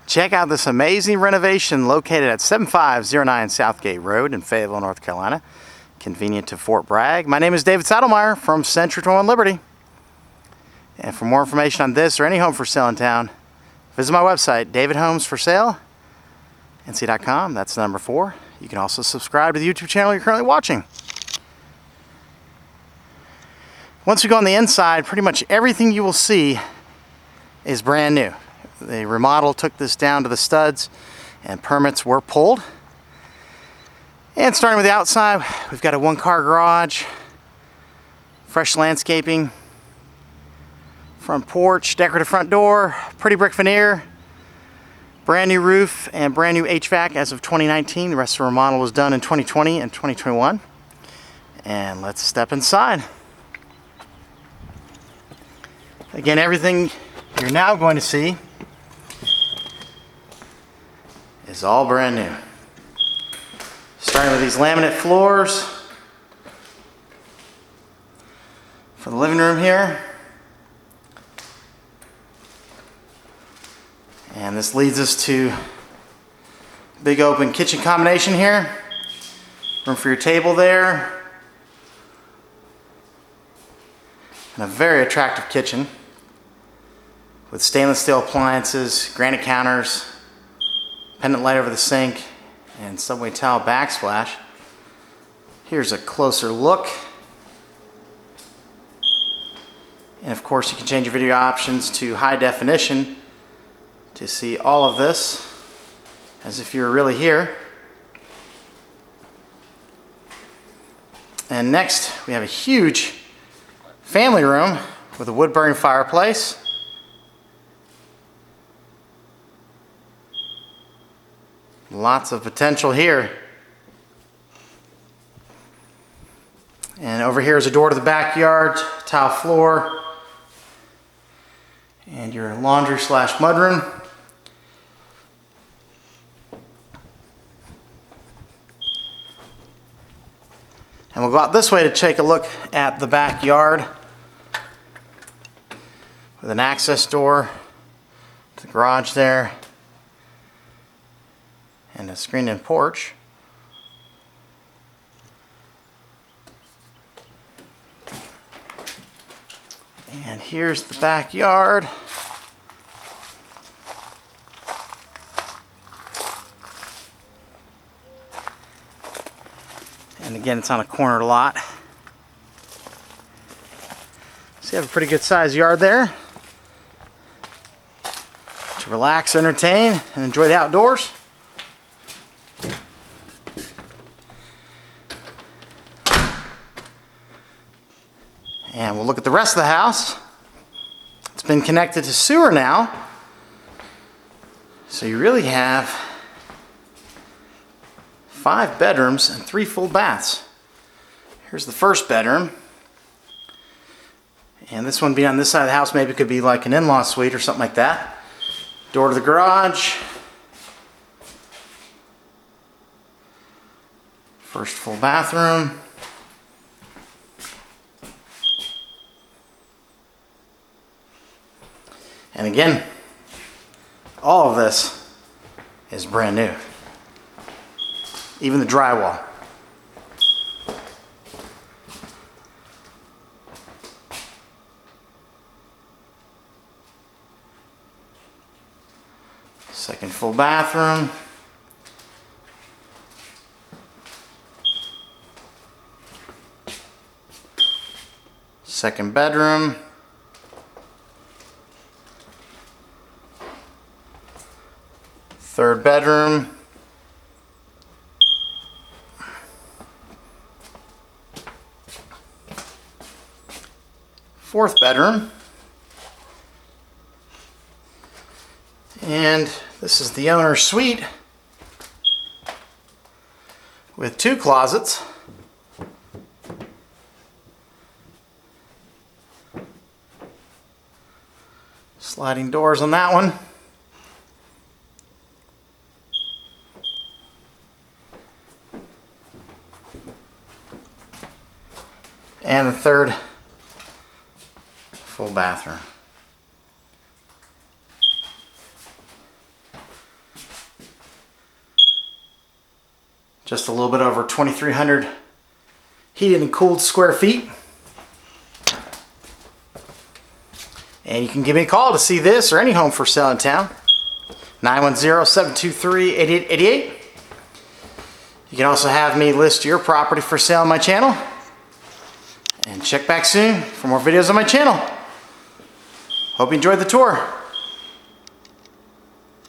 Check out this amazing renovation located at 7509 Southgate Road in Fayetteville, North Carolina. Convenient to Fort Bragg. My name is David Saddlemeyer from Century 21 Liberty. And for more information on this or any home for sale in town, visit my website, davidhomesforsale.nc.com. That's the number 4. You can also subscribe to the YouTube channel you're currently watching. Once we go on the inside, pretty much everything you will see is brand new. The remodel took this down to the studs and permits were pulled. And starting with the outside, we've got a 1-car garage, fresh landscaping, front porch, decorative front door, pretty brick veneer, brand new roof, and brand new HVAC as of 2019. The rest of the remodel was done in 2020 and 2021. And let's step inside. Again, everything you're now going to see is all brand new. Starting with these laminate floors for the living room here. And this leads us to big open kitchen combination here. Room for your table there. And a very attractive kitchen with stainless steel appliances, granite counters, pendant light over the sink, and subway tile backsplash. Here's a closer look. And of course you can change your video options to high definition to see all of this as if you were really here. And next we have a huge family room with a wood burning fireplace. Lots of potential here. And over here is a door to the backyard, tile floor, and your laundry / mudroom. And we'll go out this way to take a look at the backyard with an access door to the garage there and a screened-in porch. And here's the backyard. And again, it's on a corner lot. So you have a pretty good sized yard there to relax, entertain, and enjoy the outdoors. And we'll look at the rest of the house. It's been connected to sewer now. So you really have 5 bedrooms and 3 full baths. Here's the first bedroom. And this one being on this side of the house, maybe could be like an in-law suite or something like that. Door to the garage. First full bathroom. And again, all of this is brand new. Even the drywall. Second full bathroom. Second bedroom. Third bedroom. Fourth bedroom. And this is the owner's suite with 2 closets. Sliding doors on that one. And the third full bathroom. Just a little bit over 2,300 heated and cooled square feet. And you can give me a call to see this or any home for sale in town. 910-723-8888. You can also have me list your property for sale on my channel. And check back soon for more videos on my channel. Hope you enjoyed the tour.